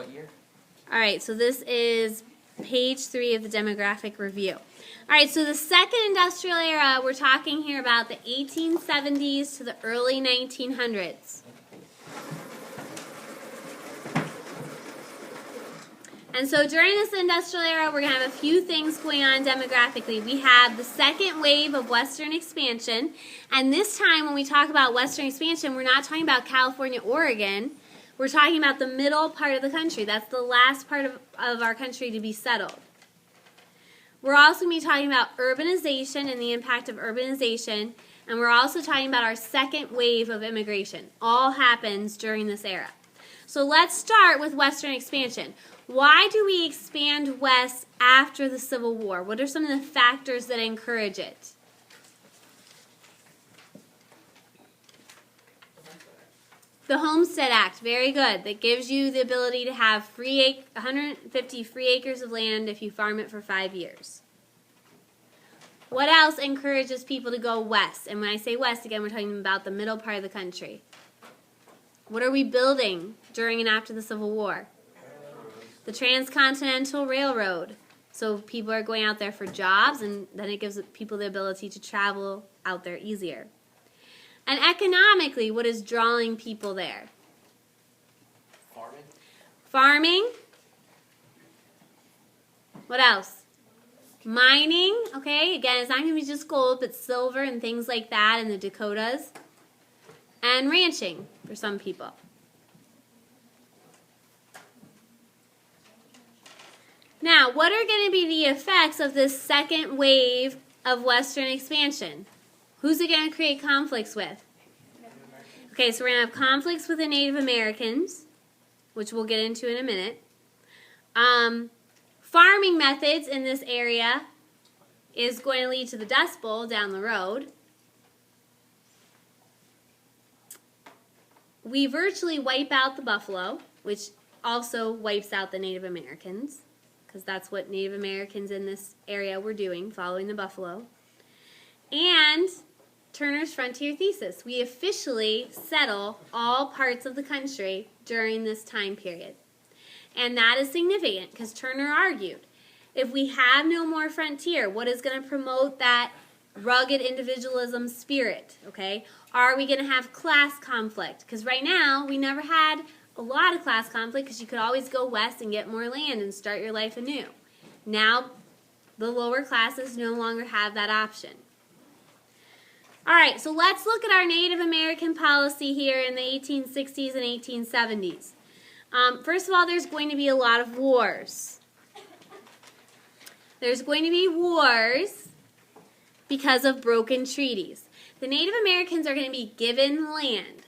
what year? All right, so this is page 3 of the demographic review. All right, so the second industrial era, we're talking here about the 1870s to the early 1900s. And so during this industrial era, we're going to have a few things going on demographically. We have the second wave of Western expansion. And this time when we talk about Western expansion, we're not talking about California, Oregon. We're talking about the middle part of the country. That's the last part of our country to be settled. We're also going to be talking about urbanization and the impact of urbanization. And we're also talking about our second wave of immigration. All happens during this era. So let's start with Western expansion. Why do we expand west after the Civil War? What are some of the factors that encourage it? The Homestead Act, very good. That gives you the ability to have 150 free acres of land if you farm it for 5 years. What else encourages people to go west? And when I say west, again, we're talking about the middle part of the country. What are we building during and after the Civil War? The Transcontinental Railroad. So people are going out there for jobs, and then it gives people the ability to travel out there easier. And economically, what is drawing people there? Farming. Farming. What else? Mining. Okay, again, it's not going to be just gold, but silver and things like that in the Dakotas. And ranching for some people. Now, what are going to be the effects of this second wave of Western expansion? Who's it going to create conflicts with? Okay, so we're going to have conflicts with the Native Americans, which we'll get into in a minute. Farming methods in this area is going to lead to the Dust Bowl down the road. We virtually wipe out the buffalo, which also wipes out the Native Americans, because that's what Native Americans in this area were doing, following the buffalo. And Turner's Frontier Thesis. We officially settle all parts of the country during this time period. And that is significant, because Turner argued, if we have no more frontier, what is going to promote that rugged individualism spirit, okay? Are we going to have class conflict? Because right now, we never had a lot of class conflict because you could always go west and get more land and start your life anew. Now, the lower classes no longer have that option. All right, so let's look at our Native American policy here in the 1860s and 1870s. First of all, there's going to be a lot of wars. There's going to be wars because of broken treaties. The Native Americans are going to be given land.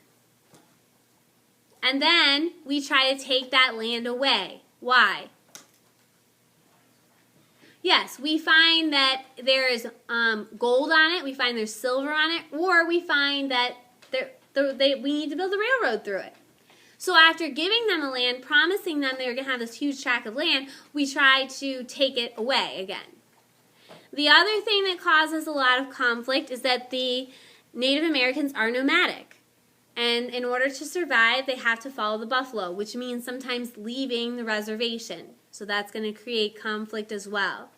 And then we try to take that land away. Why? Yes, we find that there is gold on it, we find there's silver on it, or we find that we need to build a railroad through it. So after giving them a land, promising them they were going to have this huge tract of land, we try to take it away again. The other thing that causes a lot of conflict is that the Native Americans are nomadic. And in order to survive, they have to follow the buffalo, which means sometimes leaving the reservation. So that's going to create conflict as well.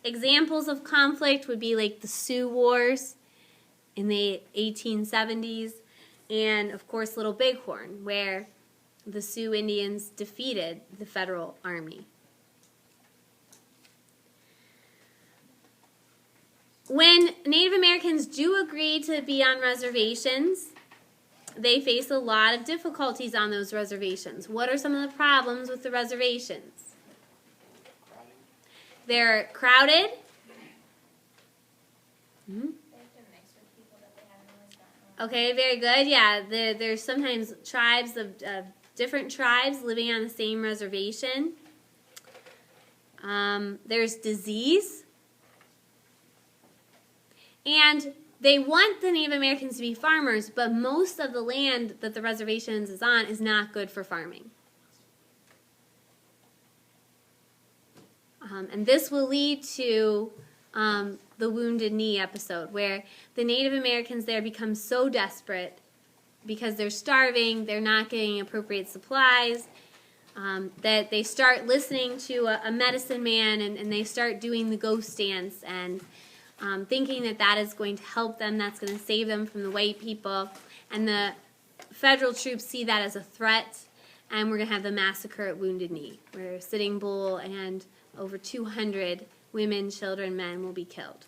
Examples of conflict would be like the Sioux Wars in the 1870s, and of course Little Bighorn, where the Sioux Indians defeated the Federal Army. When Native Americans do agree to be on reservations, they face a lot of difficulties on those reservations. What are some of the problems with the reservations? They're crowded. Okay, very good. Yeah, there's sometimes tribes of different tribes living on the same reservation. There's disease. And they want the Native Americans to be farmers, but most of the land that the reservations is on is not good for farming. And this will lead to the Wounded Knee episode, where the Native Americans there become so desperate because they're starving, they're not getting appropriate supplies, that they start listening to a medicine man and they start doing the ghost dance and thinking that that is going to help them, that's going to save them from the white people. And the federal troops see that as a threat, and we're going to have the massacre at Wounded Knee, where Sitting Bull and over 200 women, children, men will be killed.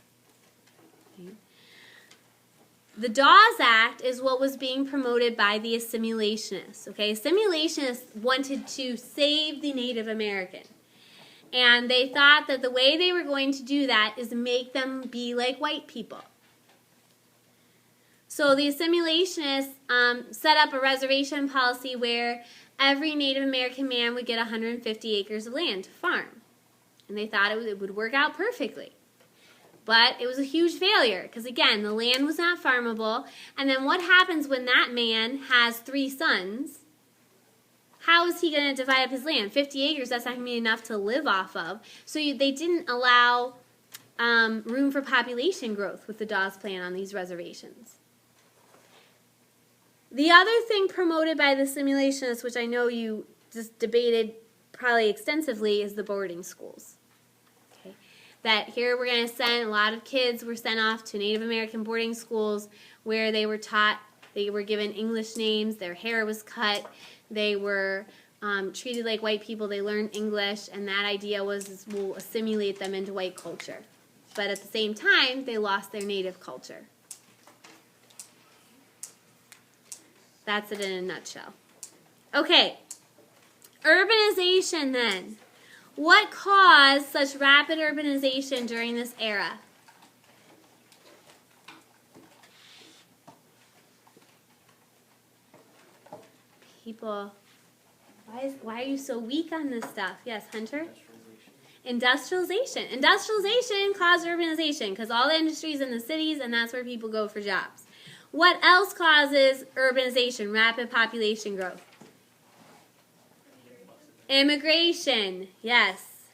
Okay. The Dawes Act is what was being promoted by the assimilationists. Okay, assimilationists wanted to save the Native American. And they thought that the way they were going to do that is make them be like white people. So the assimilationists set up a reservation policy where every Native American man would get 150 acres of land to farm. And they thought it would work out perfectly. But it was a huge failure because, again, the land was not farmable. And then what happens when that man has 3 sons? How is he going to divide up his land? 50 acres, that's not going to be enough to live off of. So they didn't allow room for population growth with the Dawes Plan on these reservations. The other thing promoted by the assimilationists, which I know you just debated probably extensively, is the boarding schools. Okay. That here we're going to send a lot of kids were sent off to Native American boarding schools where they were taught, they were given English names, their hair was cut, they were treated like white people, they learned English, and that idea was we'll assimilate them into white culture. But at the same time, they lost their native culture. That's it in a nutshell. Okay, urbanization then. What caused such rapid urbanization during this era? People, why are you so weak on this stuff? Yes, Hunter? Industrialization. Industrialization caused urbanization because all the industries in the cities, and that's where people go for jobs. What else causes urbanization, rapid population growth? Immigration, yes.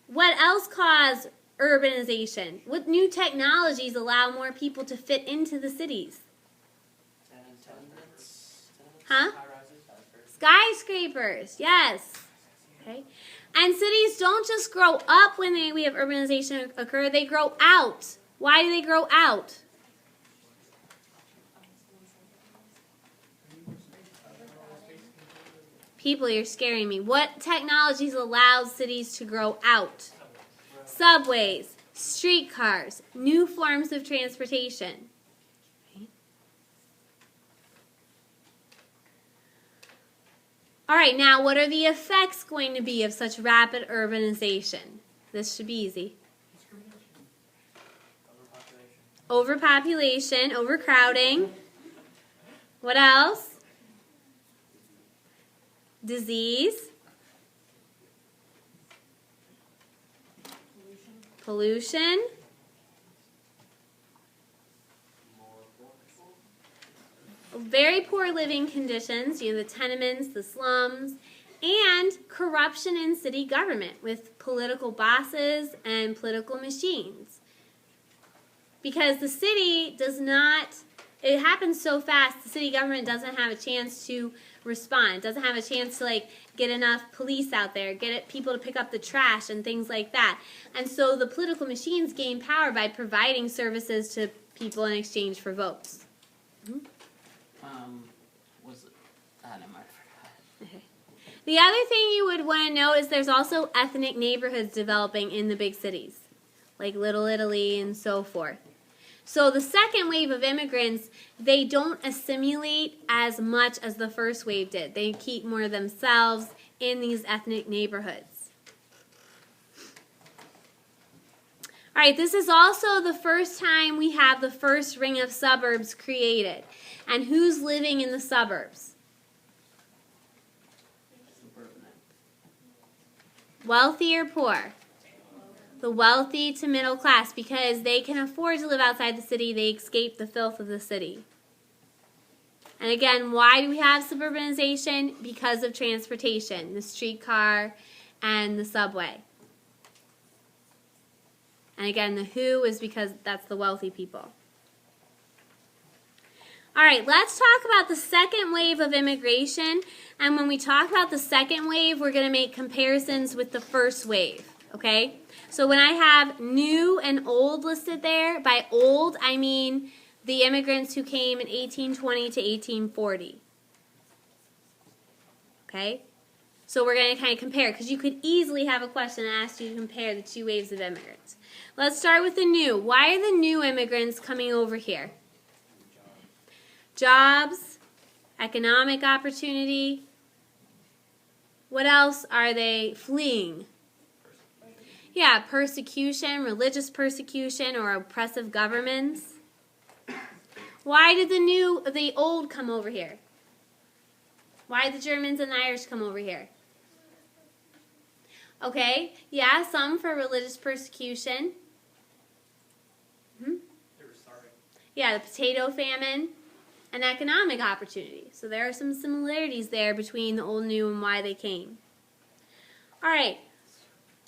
What else caused urbanization? What new technologies allow more people to fit into the cities? Huh? Skyscrapers, yes. Okay. And cities don't just grow up when we have urbanization occur, they grow out. Why do they grow out? People, you're scaring me. What technologies allow cities to grow out? Subways, streetcars, new forms of transportation. Okay. All right, now what are the effects going to be of such rapid urbanization? This should be easy. Overpopulation, overcrowding. What else? Disease. Pollution. Very poor living conditions, the tenements, the slums, and corruption in city government with political bosses and political machines. Because the city does not, it happens so fast, the city government doesn't have a chance to respond, doesn't have a chance to get enough police out there, get people to pick up the trash and things like that. And so the political machines gain power by providing services to people in exchange for votes. Mm-hmm. Never mind, I forgot. Okay. The other thing you would want to know is there's also ethnic neighborhoods developing in the big cities, like Little Italy and so forth. So the second wave of immigrants, they don't assimilate as much as the first wave did. They keep more of themselves in these ethnic neighborhoods. All right, this is also the first time we have the first ring of suburbs created. And who's living in the suburbs? Wealthy or poor? The wealthy to middle class, because they can afford to live outside the city. They escape the filth of the city. And again, why do we have suburbanization? Because of transportation, the streetcar and the subway. And again, the who is because that's the wealthy people. All right, let's talk about the second wave of immigration. And when we talk about the second wave, we're going to make comparisons with the first wave, okay? So when I have new and old listed there, by old, I mean the immigrants who came in 1820 to 1840. Okay? So we're going to kind of compare, because you could easily have a question that asks you to compare the two waves of immigrants. Let's start with the new. Why are the new immigrants coming over here? Jobs, economic opportunity. What else are they fleeing? Yeah, persecution, religious persecution, or oppressive governments. Why did the old come over here? Why did the Germans and the Irish come over here? Okay, yeah, some for religious persecution. They were sorry. Yeah, the potato famine and economic opportunity. So there are some similarities there between the old and new and why they came. All right.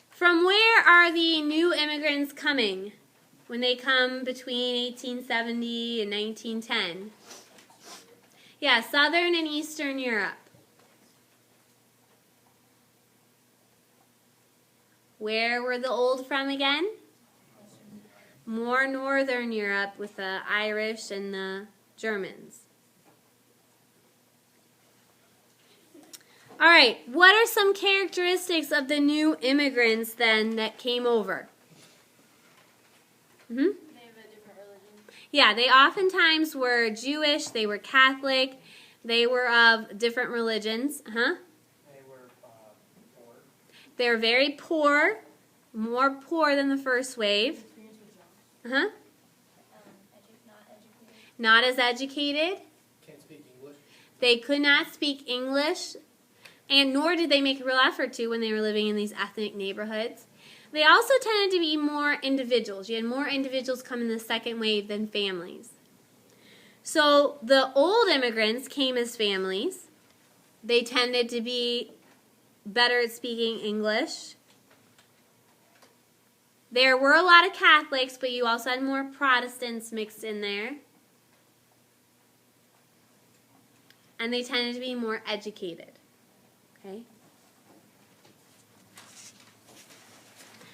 From where are the new immigrants coming when they come between 1870 and 1910? Yeah, Southern and Eastern Europe. Where were the old from again? More Northern Europe with the Irish and the Germans. All right, what are some characteristics of the new immigrants then that came over? They have a different religion. Yeah, they oftentimes were Jewish, they were Catholic, they were of different religions. They were poor. They were very poor, more poor than the first wave. Not educated. Not as educated. Can't speak English. They could not speak English, and nor did they make a real effort to when they were living in these ethnic neighborhoods. They also tended to be more individuals. You had more individuals come in the second wave than families. So the old immigrants came as families. They tended to be better at speaking English. There were a lot of Catholics, but you also had more Protestants mixed in there. And they tended to be more educated. Okay?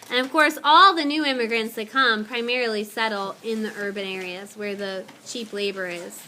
And of course, all the new immigrants that come primarily settle in the urban areas where the cheap labor is.